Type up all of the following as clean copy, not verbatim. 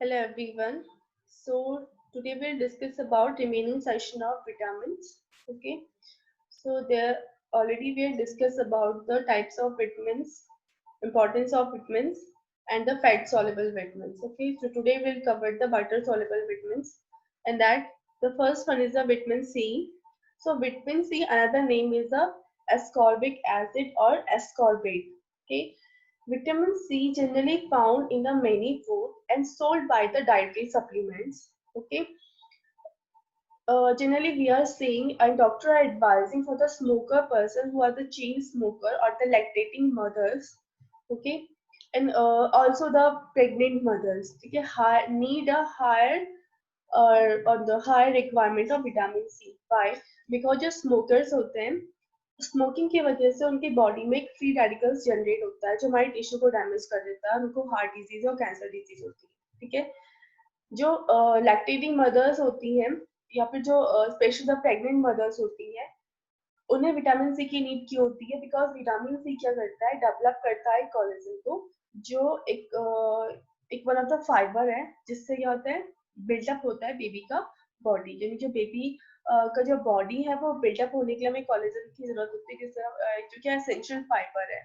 Hello everyone. So today we'll discuss about remaining section of vitamins. Okay. So there already we'll discuss about the types of vitamins, importance of vitamins, and the fat soluble vitamins. Okay. So today we'll cover the butter soluble vitamins, and that the first one is the vitamin C. So vitamin C, another name is the ascorbic acid or ascorbate. Okay. Vitamin C generally found in the many food and sold by the dietary supplements. Okay. Generally we are saying and doctor are advising for the smoker person who are the chain smoker or the lactating mothers. Okay. And also the pregnant mothers. Okay. Need a higher or on the higher requirement of vitamin C. Why? Because जो smokers होते हैं smoking की वजह से उनकी body में एक free radicals generate होता है जो हमारे टिश्यू को डैमेज कर देता है, उनको हार्ट डिजीज और कैंसर डिजीज होती है. ठीक है. जो लैक्टेटिंग मदर्स होती हैं या फिर जो स्पेशली द प्रेग्नेंट मदर्स होती हैं उन्हें विटामिन सी की नीड क्यों होती है? बिकॉज विटामिन सी क्या करता है, डेवलप करता है कोलेजन को, जो एक वन ऑफ द फाइबर है जिससे क्या होता है, बिल्डअप होता है बेबी का बॉडी, यानी जो बेबी का जो बॉडी है वो बिल्डअप होने के लिए हमें कोलेजन की जरूरत होती है, जो क्या एसेंशियल फाइबर है.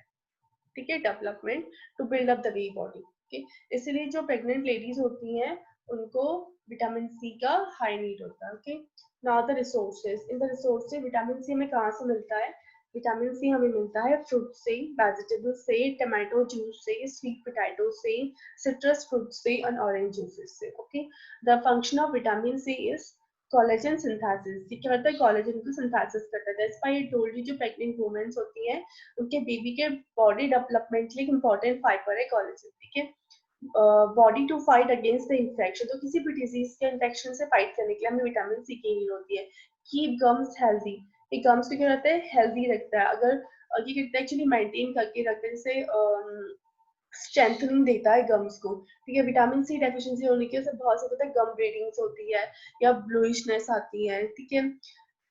ठीक है. Development to build up the baby body. Okay. इसलिए जो प्रेग्नेंट लेडीज होती हैं उनको विटामिन सी का हाई नीड होता है. Okay. Now the resources. In the resources vitamin C हमें कहाँ से मिलता है? विटामिन सी हमें मिलता है फ्रूट से, वेजिटेबल से, टमाटो जूस से, स्वीट पोटैटो से, सिट्रस फ्रूट से और ऑरेंज जूसेस से. Okay. The function of vitamin C is collagen synthesis. ये क्या होता है? कोलेजन को सिंथेसिस करता है. That's why I told you जो प्रेग्नेंट वुमेन्स होती हैं उनके बेबी के बॉडी डेवलपमेंट के लिए इम्पोर्टेंट फाइबर है कोलेजन. ठीक है. Body to fight against the infection, तो किसी भी डिजीज के इन्फेक्शन से फाइट करने के लिए हमें विटामिन सी की नीड होती है. Keep gums healthy. ये गम्स को क्या रहता है? हेल्दी रखता है. अगर ये कहते हैं एक्चुअली मेंटेन करके रखते हैं, जैसे स्ट्रेंथनिंग देता है गम्स को. ठीक है. विटामिन सी डेफिशिएंसी होने की वजह से बहुत से होता है गम ब्लीडिंग्स होती है या ब्लूइशनेस आती है. ठीक है.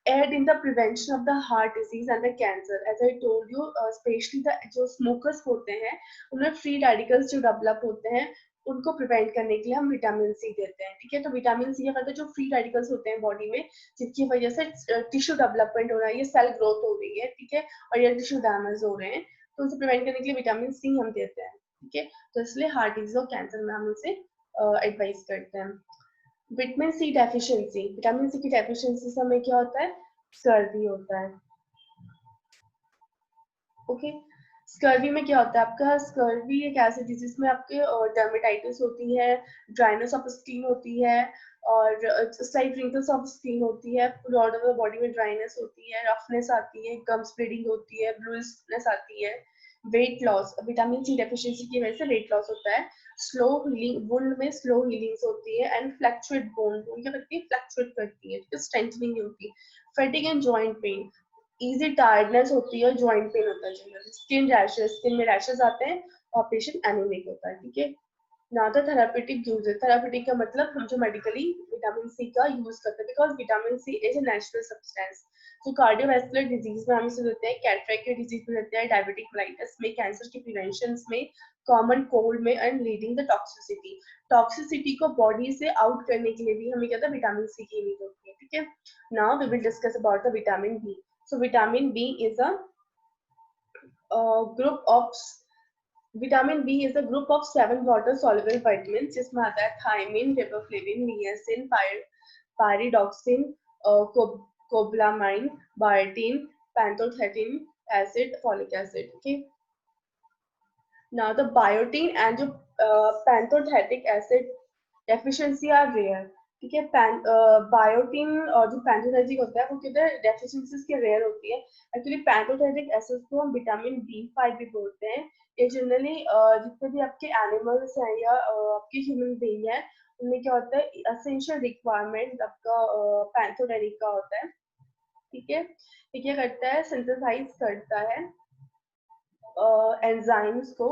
aid in the prevention of the heart disease and the cancer. As I told you, especially the जो smokers होते हैं उनमें free radicals जो develop होते हैं उनको प्रिवेंट करने के लिए हम विटामिन सी देते हैं. ठीक है. तो विटामिन सी क्या करता है, जो फ्री रेडिकल्स होते हैं बॉडी में जिसकी वजह से टिश्यू डेवलपमेंट हो रहा है, ये सेल ग्रोथ हो रही है. ठीक है. और ये टिश्यू डैमेज हो रहे हैं, तो उसे प्रिवेंट करने के लिए विटामिन सी हम देते हैं. ठीक है. तो इसलिए हार्ट डिजीज और कैंसर में हम इसे एडवाइस करते हैं. Vitamin C deficiency. Vitamin C की डेफिशिएंसी से हमें क्या होता है? स्कर्वी होता है. ओके. स्कर्वी में क्या होता है आपका? स्कर्वी एक ऐसी डिजीज में आपके डर्मेटाइटिस होती है, ड्राइनेस ऑफ स्किन होती है और स्लाइट रिंकल्स ऑफ स्किन होती है, पूरे ऑल ओवर बॉडी में ड्राइनेस होती है, रफनेस आती है, गम्स ब्लीडिंग होती है, ब्लूइशनेस आती है. Weight loss. Vitamin C deficiency की वजह से वेट लॉस होता है. Slow healing. वुंड में स्लो हीलिंग्स होती है एंड फ्लक्चुएट बोन. बोन क्या करती है? फ्लक्चुएट करती है. स्ट्रेंथनिंग होती है. Fatigue and joint pain. Easy tiredness होती है, जॉइंट पेन होता है जनरली. Skin rashes. स्किन में रैशेस आते हैं और पेशेंट एनीमिक होता है. ठीक है. ना तो थेरापेटिक यूज है. थेरापेटिक का मतलब हम जो मेडिकली विटामिन सी का यूज करते हैं, because vitamin C is a natural substance. तो कार्डियोवैस्कुलर डिजीज में हम इसे देते हैं, कैटरेक्ट के डिजीज में देते हैं, डायबिटिक मेलाइटिस में, कैंसर के प्रिवेंशन में, कॉमन कोल्ड में and leading the toxicity. Toxicity को बॉडी से आउट करने के लिए भी हमें कहता है विटामिन सी की नीड होती है. ठीक है. Now we will discuss about the vitamin B. So vitamin B is a group of vitamin B is a group of 7 water soluble vitamins जिसमें आता है thiamine, riboflavin, niacin, pyridoxine, cobalamin, biotin, pantothenate acid, folic acid. Okay. Now the biotin and जो pantothenate acid deficiency are rare. ठीक है. Biotin और जो पैंथोथेटिक होता है वो किधर डेफिशिएंसीज के रेयर होती है. एक्चुअली पैंथोथेटिक एसिड को हम विटामिन B5 भी बोलते हैं. ये जनरली जितने भी आपके एनिमल्स हैं या आपके ह्यूमन बीइंग है उनमें क्या होता है, एसेंशियल रिक्वायरमेंट आपका पैंथोथेटिक का होता है. ठीक है. ये क्या करता है? सिंथेसाइज करता है एंजाइम्स को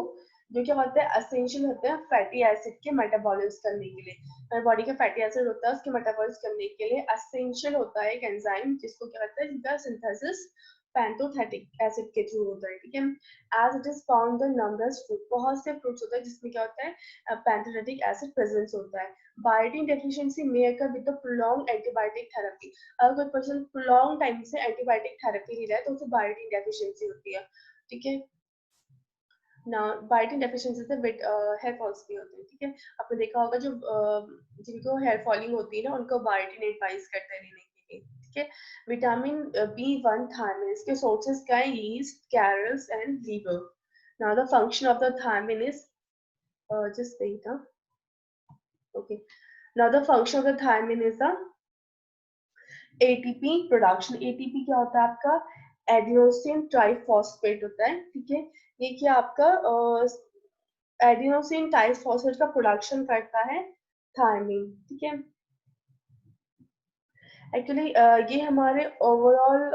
जो क्या होते हैं, एसेंशियल होते हैं फैटी एसिड के मेटाबॉलिज्म करने के लिए. हमारे बॉडी का फैटी एसिड होता है, उसके मेटाबॉलिज्म करने के लिए एसेंशियल होता है एक एंजाइम जिसको क्या कहते हैं, जिसका सिंथेसिस पैंथोथेटिक एसिड के थ्रू होता है, ठीक है। As it is found the numbers fruit, बहुत से फ्रूट्स होता है जिसमें क्या होता है पैंथोथेटिक एसिड प्रेजेंस होता है। Biotin deficiency may occur with the prolong antibiotic therapy, अगर कोई पर्सन प्रोलॉन्ग टाइम से एंटीबायोटिक थेरेपी ले रहा है तो उसे बायोटिन डेफिशिएंसी होती है, ठीक है ना। बायोटिन डेफिशिएंसी से हेयर फॉल्स भी होते हैं, ठीक है। आपने देखा होगा जो जिनको हेयर फॉलिंग होती है ना उनको बायोटिन एडवाइस करते हैं लेने के लिए, ठीक है। विटामिन B1 थायमिन, इसके सोर्सेज क्या है, yeast, cereals and liver. Now the function of the thiamine is just wait, okay, now the function of the thiamine is the ATP production. ATP क्या होता है आपका, एडिनोसिन ट्राइफॉस्फेट होता है, ठीक है। ये क्या आपका एडिनोसिन ट्राइफॉस्फेट का प्रोडक्शन करता है थायमिन, ठीक है। एक्चुअली ये हमारे ओवरऑल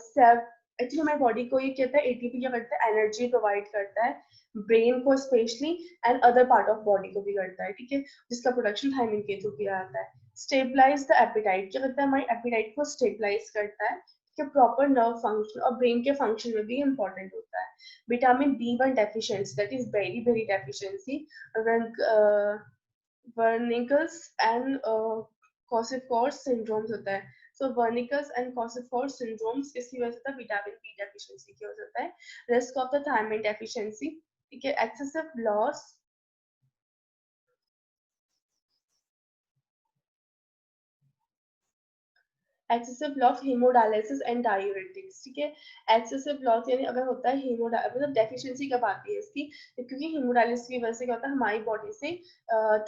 सेल्फ एक्चुअली हमारी बॉडी को ये कहता है, एटीपी क्या करता है, एनर्जी प्रोवाइड करता है ब्रेन को specially and other part of body को भी करता है, ठीक है, जिसका प्रोडक्शन थायमिन के थ्रू किया जाता है। स्टेबलाइज द एपेटाइट, क्या करता है, हमारी एपेटाइट को स्टेबलाइज करता है कि प्रॉपर नर्व फंक्शन और ब्रेन के फंक्शन में भी इम्पोर्टेंट होता है। Vitamin B1 deficiency, that is very very deficiency, Wernicke's and Korsakoff's syndromes होता है। सो वर्निकल्स एंड कॉसिफॉर्स सिंड्रोम्स इसकी वजह से विटामिन बी डेफिशिएंसी की वजह से है। Risk of the thiamine deficiency, ठीक है, excessive loss, excessive loss haemodialysis and diuretics, ठीक है। एक्सेसिव लॉस यानी अगर होता है मतलब डेफिशिएंसी कब आती है इसकी, क्योंकि हेमोडायलिसिस की वजह से क्या होता है, हमारी बॉडी से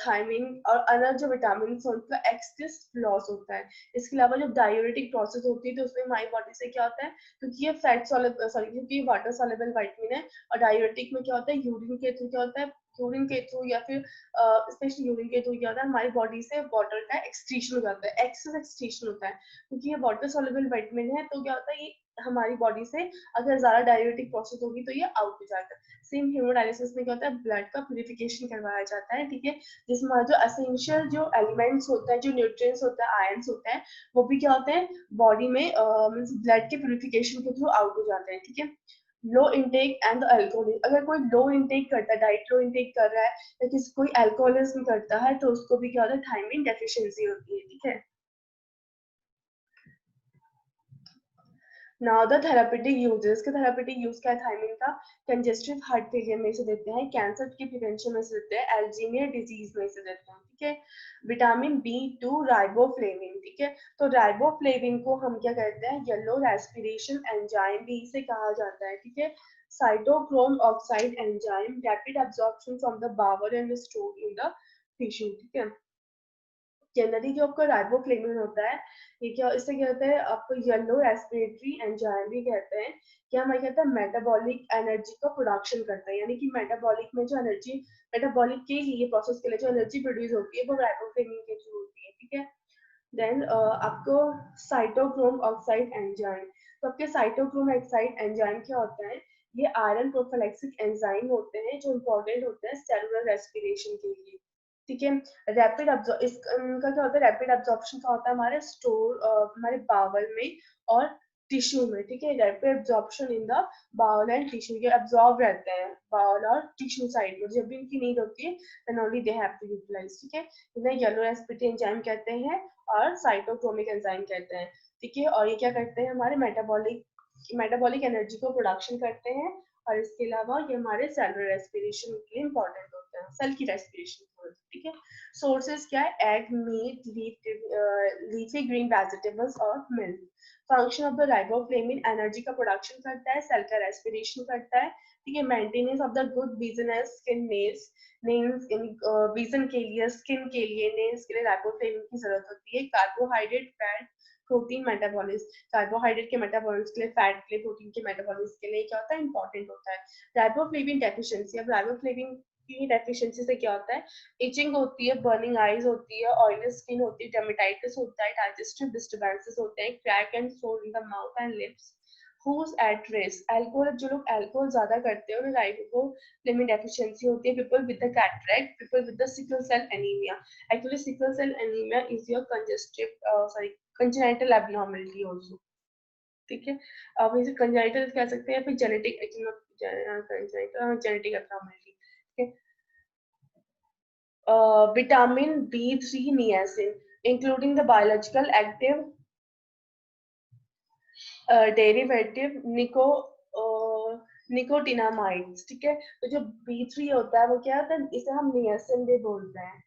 थायमिन और अदर जो विटामिन उनका एक्सेस लॉस होता है। इसके अलावा जो डायूरेटिक प्रोसेस होती है तो उसमें हमारी बॉडी से क्या होता है, क्योंकि ये फैट सॉल्युबल सॉरी क्योंकि ये वाटर सॉल्युबल विटामिन है, और डायूरेटिक में क्या होता है, यूरिन के थ्रू क्या होता है, यूरिन के थ्रू या फिर स्पेशली यूरिन के थ्रू क्या होता है, हमारी बॉडी से वाटर का एक्सक्रीशन हो जाता है, एक्सेस एक्सक्रीशन होता है, क्योंकि ये वाटर सॉल्युबल विटामिन है। तो क्या होता है, ये हमारी बॉडी से अगर ज्यादा डायरेटिक प्रोसेस होगी तो ये आउट हो जाता है। सेम हेमोडायलिसिस में क्या होता है, ब्लड का प्यूरिफिकेशन करवाया जाता है, ठीक है, जिसमें जो एसेंशियल जो एलिमेंट्स होता है, जो न्यूट्रिएंट्स होता है, आयंस होता है, वो भी क्या होते हैं बॉडी में मींस ब्लड के प्यूरिफिकेशन के थ्रू आउट हो जाते हैं, ठीक है। लो इंटेक एंड अल्कोहल, अगर कोई लो इंटेक करता है, डाइट लो इंटेक कर रहा है या किसी कोई अल्कोहलिज्म करता है तो उसको भी क्या होता है, थायमिन डेफिशिएंसी होती है, ठीक है। नाउ द थेरापेटिक यूजेस, के थेरापेटिक यूज क्या है थायमिन का, कंजेस्टिव हार्ट फेलियर में से देते हैं, कैंसर की प्रिवेंशन में से देते हैं, एल्जीमियर डिजीज में से देते हैं, ठीक है। विटामिन B2 राइबोफ्लेविन, ठीक है, तो राइबोफ्लेविन को हम क्या कहते हैं, येलो रेस्पिरेशन एंजाइम भी इसे कहा जाता है, ठीक है। Cytochrome oxidase enzyme, rapid absorption from the bowel and store in the tissue, ठीक है। जनरली जो आपका राइबोफ्लेविन होता है, ये क्या, इससे क्या होता है, आपको येलो रेस्पिरेटरी एंजाइम भी कहते हैं, क्या हमें कहता है, मेटाबॉलिक एनर्जी का प्रोडक्शन करता है, यानी कि मेटाबॉलिक में जो एनर्जी, मेटाबॉलिक के लिए प्रोसेस के लिए जो एनर्जी प्रोड्यूस होती है वो राइबोफ्लेविन के थ्रू होती है, ठीक है। देन आपको साइटोक्रोम ऑक्साइड एंजाइम, तो आपके साइटोक्रोम ऑक्साइड एंजाइम क्या होता है, ये आयरन प्रोफिलैक्सिक एंजाइम होते हैं जो इंपॉर्टेंट होते हैं सेलुलर रेस्पिरेशन के लिए, ठीक है। रैपिड इनका क्या होता है, रैपिड एब्जॉर्प्शन का होता है हमारे स्टोर हमारे बावल में और टिश्यू में, ठीक है। Rapid absorption in the bowel and tissue, ये एब्जॉर्ब रहते हैं बाउल और टिश्यू साइड में, जब भी इनकी नीड होती है then only they have to utilise, ठीक है। इन्हें येलो रेस्पिरेटरी एंजाइम कहते हैं और साइटोक्रोमिक एंजाइम कहते हैं, ठीक है। और ये क्या करते हैं, हमारे मेटाबॉलिक मेटाबॉलिक एनर्जी को प्रोडक्शन करते हैं, और इसके अलावा ये हमारे सेलुलर रेस्पिरेशन के लिए इंपॉर्टेंट होते हैं, सेल की रेस्पिरेशन के लिए, ठीक है। सोर्सेज क्या है, egg, meat, leafy green vegetables और milk. Function of the riboflavin, energy का प्रोडक्शन करता है, सेल का रेस्पिरेशन करता है, ठीक है। Maintenance of the good vision skin nails, nails vision के लिए, स्किन के लिए, नेल्स के लिए राइबोफ्लेविन की जरूरत होती है। Carbohydrate, fat, protein metabolism, carbohydrate के मेटाबॉलिज्म के लिए, फैट के लिए, प्रोटीन के मेटाबॉलिज्म के लिए क्या होता है, इंपॉर्टेंट होता है। राइबोफ्लेविन डेफिशिएंसी, अब राइबोफ्लेविन की डेफिशिएंसी से क्या होता है, इचिंग होती है, बर्निंग आईज होती है, ऑयली स्किन होती है, डर्मेटाइटिस होता है, डाइजेस्टिव डिस्टर्बेंसेस होते हैं, क्रैक एंड सोर in the mouth and lips. Who's at risk? Alcohol, जो लोग अल्कोहल ज्यादा करते हैं उन्हें राइबोफ्लेविन डेफिशिएंसी होती है। People with the cataract, people with the sickle cell anaemia, actually sickle cell anaemia is your congestive sorry congenital abnormality also, ठीक है, आप इसे कंजाइटल कह सकते हैं या फिर जेनेटिक जेनेटिक एब्नॉर्मलिटी। ठीक है, vitamin B3 niacin including the biological active derivative nicotinamides. ठीक है, तो जो B3 होता है वो क्या होता है, इसे हम नियासिन भी बोलते हैं,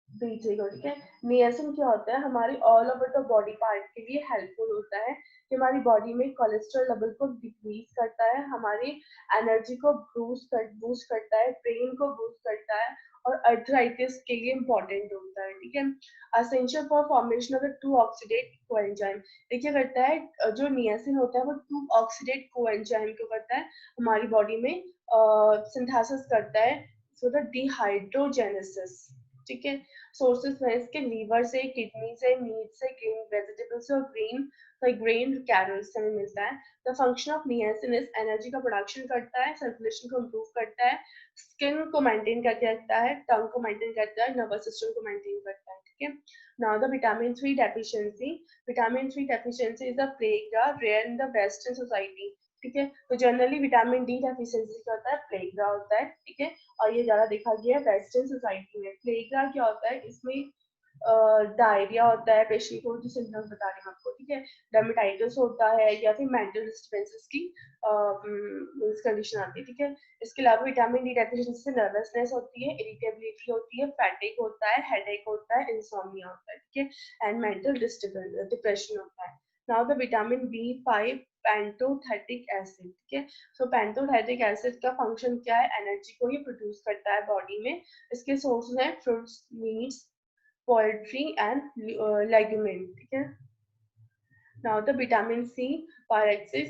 B3 को। ठीक है, नियासिन क्या होता है, हमारी all over the body part के लिए हेल्पफुल होता है कि हमारी बॉडी में कोलेस्ट्रॉल लेवल को डिक्रीज करता है, हमारी एनर्जी को बूस्ट करता है, ब्रेन को बूस्ट करता है और अर्थराइटिस के लिए इम्पोर्टेंट होता है। ठीक है, essential for formation of to oxidate coenzyme. देखिए करता है जो नियासिन होता है वो टू ऑक्सीडेट कोएंजाइम को करता है हमारी बॉडी में सिंथेसिस करता है सो द डिहाइड्रोजेनेसिस। ठीक है, सोर्सेस है इसके लीवर से, किडनी से, मीट से, ग्रीन वेजिटेबल से और ग्रेन कैरल्स से हमें मिलता है। The function of niacin is energy का प्रोडक्शन करता है, सर्कुलेशन को इम्प्रूव करता है, स्किन को मेंटेन करके रखता है, टंग को मेंटेन करता है, नर्वस सिस्टम को मेंटेन करता है। ठीक है, now the vitamin 3 deficiency. Vitamin 3 deficiency is a plague rare in the western society. ठीक है, तो जनरली विटामिन डी डेफिशिएंसी क्या होता है, प्लेग होता है। ठीक है, और ये ज्यादा देखा गया है वेस्टर्न सोसाइटी में। प्लेग क्या होता है, इसमें डायरिया होता है, पेशेंट को जो सिम्टम्स बता रही हूँ आपको। ठीक है, डर्मेटाइटिस होता है या फिर मेंटल डिस्टर्बेंसेस की कंडीशन आती है। ठीक है, इसके अलावा विटामिन डी डेफिशिएंसी से नर्वसनेस होती है, इरिटेबिलिटी होती है, फैटिक होता है, हेडेक होता है, इंसोम्निया होता है। ठीक है, एंड मेंटल डिप्रेशन होता है। Now the vitamin B5 pantothenic acid. ठीक है, सो पैंटोथेटिक एसिड का फंक्शन क्या है, एनर्जी को ये प्रोड्यूस करता है बॉडी में। इसके सोर्स है फ्रूट्स, मीट्स, पोल्ट्री एंड लेग्यूमिन। ठीक है, now the vitamin C pyroxis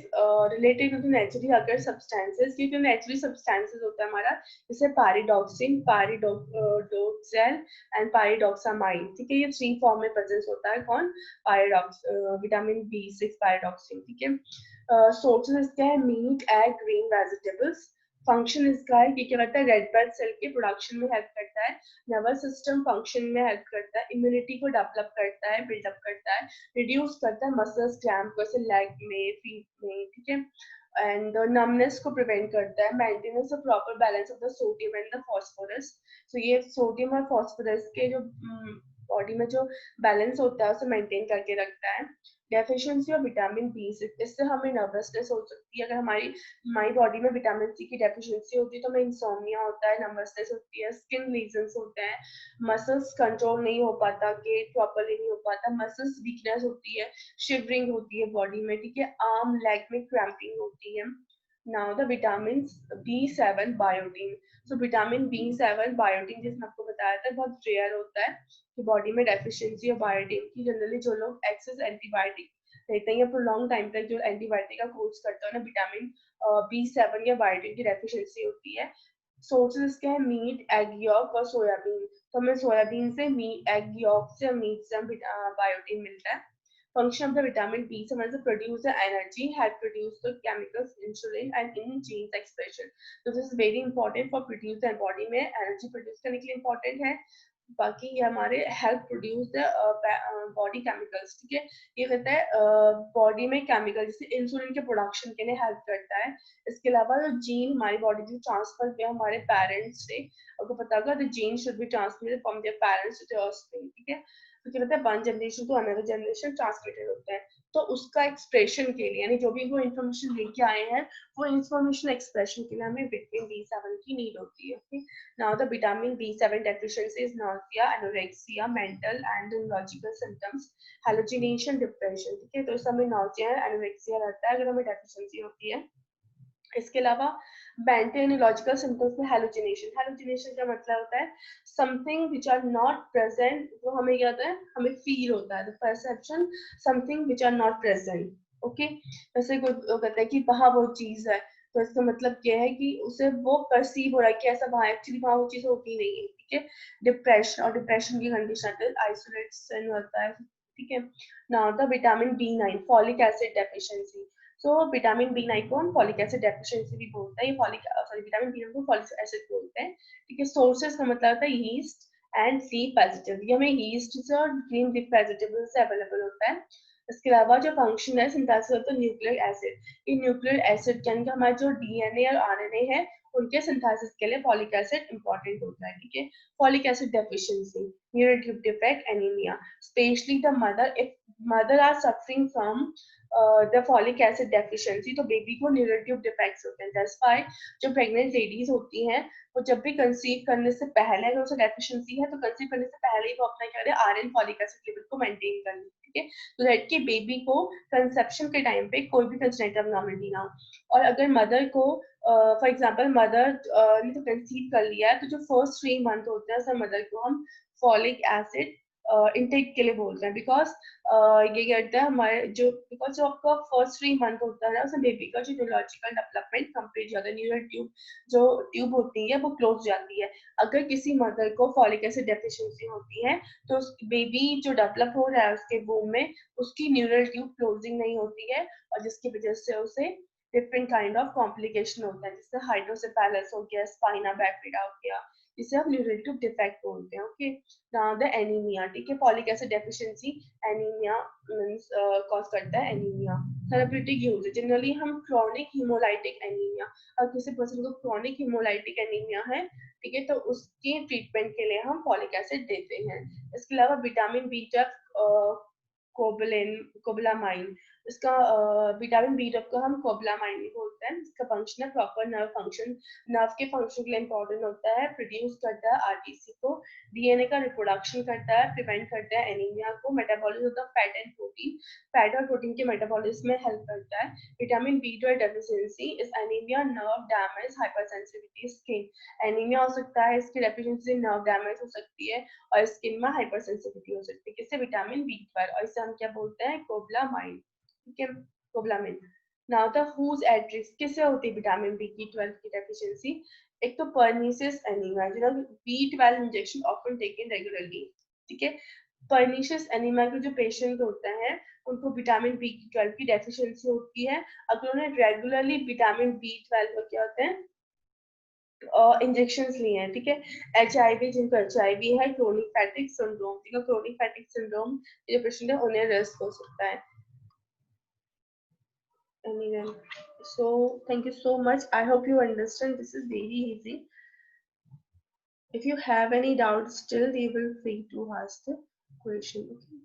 related to the naturally occurring substances, क्योंकि naturally substances होता है हमारा, जैसे pyridoxine, pyridoxal and pyridoxamine। ठीक है, ये 3 फॉर्म में प्रेजेंस होता है, कौन, विटामिन B6 pyridoxine। ठीक है, सोर्सेज इसके है meat, egg, green vegetables. Function इसका है कि क्या करता है, रेड ब्लड सेल के प्रोडक्शन में हेल्प करता है, नर्वस सिस्टम फंक्शन में हेल्प करता है, इम्यूनिटी को डेवलप करता है, बिल्डअप करता है, रिड्यूस करता है मसल्स क्रैम्प जैसे लेग में, फीट में। ठीक है, एंड नमनेस को प्रिवेंट करता है, maintenance of proper balance of the sodium and the phosphorus. तो ये सोडियम और फास्फोरस के जो बॉडी में जो बैलेंस होता है उसे मेंटेन करके रखता है। डेफिशिएंसी ऑफ विटामिन B6, इससे हमें नर्वसनेस हो सकती है। अगर हमारी बॉडी में विटामिन C की डेफिशिएंसी होती है तो हमें इंसोम्निया होता है, नर्वसनेस होती है, स्किन लीजन्स होते हैं, मसल्स कंट्रोल नहीं हो पाता, गेट प्रॉपर्ली नहीं हो पाता, मसल्स वीकनेस होती है, शिवरिंग होती है बॉडी में। ठीक है, आर्म लेग में क्रैम्पिंग होती है। Now the vitamin B7 biotin. So vitamin B7 biotin जिसमें आपको बताया था बहुत रेयर होता है कि बॉडी में डेफिशिएंसी ऑफ बायोटीन की। जनरली जो लोग एक्सेस एंटीबायोटिक लेते हैं या प्रोलॉन्ग टाइम तक जो एंटीबायोटिक का कोर्स करते हैं ना, विटामिन B7 या बायोटीन की डेफिशिएंसी होती है। सोर्सेज इसके हैं मीट, एग यॉक और सोयाबीन। तो हमें सोयाबीन से, मीट, एग यॉक से, मीट से बायोटीन मिलता है। Function of the vitamin B7 is to produce the energy, help produce the chemicals, insulin and in genes expression. So this is very important for produce the body में energy produce करने के लिए important है। बाकी ये हमारे help produce the body chemicals. ठीक है, ये कहता है बॉडी में केमिकल जैसे इंसुलिन के प्रोडक्शन के लिए हेल्प करता है। इसके अलावा जो जीन हमारी बॉडी में ट्रांसफर किया हमारे पेरेंट्स से, आपको पता होगा the gene should be transmitted from their parents to their offspring. ठीक है, तो क्या कहता है one generation to another generation transmitted होता है। तो उसका एक्सप्रेशन के लिए यानी जो भी वो इन्फॉर्मेशन लेके आए हैं वो इन्फॉर्मेशन एक्सप्रेशन के लिए हमें विटामिन B7 की नीड होती है। okay? Now the vitamin B7 deficiency is nausea, anorexia, mental and neurological symptoms, hallucination, depression। ठीक है, तो इस समय nausea, anorexia रहता है अगर हमें deficiency होती है। इसके अलावा मेंटेनोलॉजिकल सिम्टम्स में हेलुसिनेशन। हेलुसिनेशन का मतलब होता है something which are not present, वो हमें क्या होता है, हमें फील होता है, the perception something which are not present. Okay, जैसे कोई कहता है कि वहाँ वो चीज है, तो इसका मतलब क्या है कि उसे वो परसीव हो रहा है कि ऐसा वहाँ एक्चुअली वहाँ वो चीज होती नहीं है। ठीक है, डिप्रेशन और डिप्रेशन की कंडीशन आइसोलेशन होता है। ठीक है, now the vitamin B9 folic acid deficiency. So vitamin B9 को हम फॉलिक एसिड डेफिशिएंसी भी बोलते हैं, ये विटामिन B9 को फॉलिक एसिड बोलते हैं। ठीक है, सोर्सेज का मतलब होता है यीस्ट एंड लीफ वेजिटेबल। ये हमें यीस्ट से और ग्रीन लीफ वेजिटेबल से अवेलेबल होता है। इसके अलावा जो फंक्शन है synthesis of the nucleic acid, in nucleic acid यानी कि हमारे जो डीएनए और आरएनए है उनके सिंथेसिस के लिए फॉलिक एसिड इंपॉर्टेंट होता है, ठीक है। Folic acid deficiency, neuro tube defect, anaemia, especially the mother, if mother are suffering from the folic acid deficiency, तो बेबी को न्यूरोट्यूब डिफेक्ट्स होते हैं। दैट्स व्हाई जो प्रेग्नेंट लेडीज होती हैं वो जब भी कंसीव करने से पहले अगर उसे डेफिशिएंसी है तो कंसीव करने से पहले ही वो अपना क्या करें, आयरन फॉलिक एसिड लेवल को मेंटेन कर ले, ठीक है, तो दैट कि बेबी को कंसेप्शन के टाइम पे कोई भी कंजेनिटल एब्नॉर्मलिटी ना हो। और अगर मदर को फॉर एग्जांपल मदर ने तो कंसीव कर लिया है तो जो फर्स्ट 3 मंथ होते हैं सब मदर को हम फॉलिक एसिड इनटेक के लिए बोलते हैं, बिकॉज ये कहते हैं हमारे जो, बिकॉज जो आपका फर्स्ट 3 मंथ होता है ना उसमें बेबी का जो न्यूरोलॉजिकल डेवलपमेंट कंप्लीट हो जाता है, न्यूरल ट्यूब जो ट्यूब होती है वो क्लोज जाती है। अगर किसी मदर को फॉलिक एसिड डेफिशिएंसी होती है तो बेबी जो डेवलप हो रहा है उसके वूम में उसकी न्यूरल ट्यूब क्लोजिंग नहीं होती है और जिसकी वजह से उसे डिफरेंट काइंड ऑफ कॉम्प्लिकेशन होता है, जैसे हाइड्रोसेफेलस हो गया, स्पाइना बैफिडा हो गया, जिसे हम न्यूरल ट्यूब डिफेक्ट बोलते हैं, ओके। नाउ द एनीमिया, ठीक है, folic acid deficiency anaemia means cause करता है एनीमिया। थेरेप्यूटिक यूज, जनरली हम क्रॉनिक हीमोलाइटिक एनीमिया, अगर किसी पर्सन को क्रॉनिक हीमोलाइटिक एनीमिया है, ठीक है, तो उसके ट्रीटमेंट के लिए हम फॉलिक एसिड देते हैं। इसके अलावा विटामिन बी12 कोबलिन कोबलामाइन, इसका विटामिन बी12 को हम कोबलामाइन भी बोलते हैं। इसका फंक्शन है प्रॉपर नर्व फंक्शन, नर्व के फंक्शन के लिए इंपॉर्टेंट होता है, प्रोड्यूस करता है आरटीसी को, डीएनए का रिप्रोडक्शन करता है, प्रिवेंट करता है एनीमिया को, metabolism of the fat and protein, fat और प्रोटीन के मेटाबॉलिज्म में हेल्प करता है। Vitamin B12 deficiency is anaemia, nerve damage, hypersensitivity, skin, anaemia हो सकता है, इसकी डेफिशिएंसी से नर्व डैमेज हो सकती है और स्किन में हाइपर सेंसिटिविटी हो सकती है, किससे, विटामिन बी12, और इसे हम क्या बोलते हैं, कोबलामाइन, ठीक है, cobalamin. Now the who's at risk, किससे होती है विटामिन बी12 की डेफिशिएंसी, एक तो परनीसियस एनीमिया, जिन्होंने बी12 इंजेक्शन ऑफन टेकन रेगुलरली, ठीक है, परनीशियस एनीमिया के जो पेशेंट होते हैं उनको विटामिन बी12 की डेफिशिएंसी होती है, अगर उन्हें रेगुलरली विटामिन बी12 क्या होते हैं इंजेक्शन लिए हैं, ठीक है। HIV, जिनको HIV है, क्रोनिक फैटिक सिंड्रोम, ठीक है, क्रोनिक फैटिक सिंड्रोम जो पेशेंट है उन्हें रिस्क हो सकता है। Anyway, so thank you so much. I hope you understand. This is very easy. If you have any doubts still, you will free to ask the question. Okay.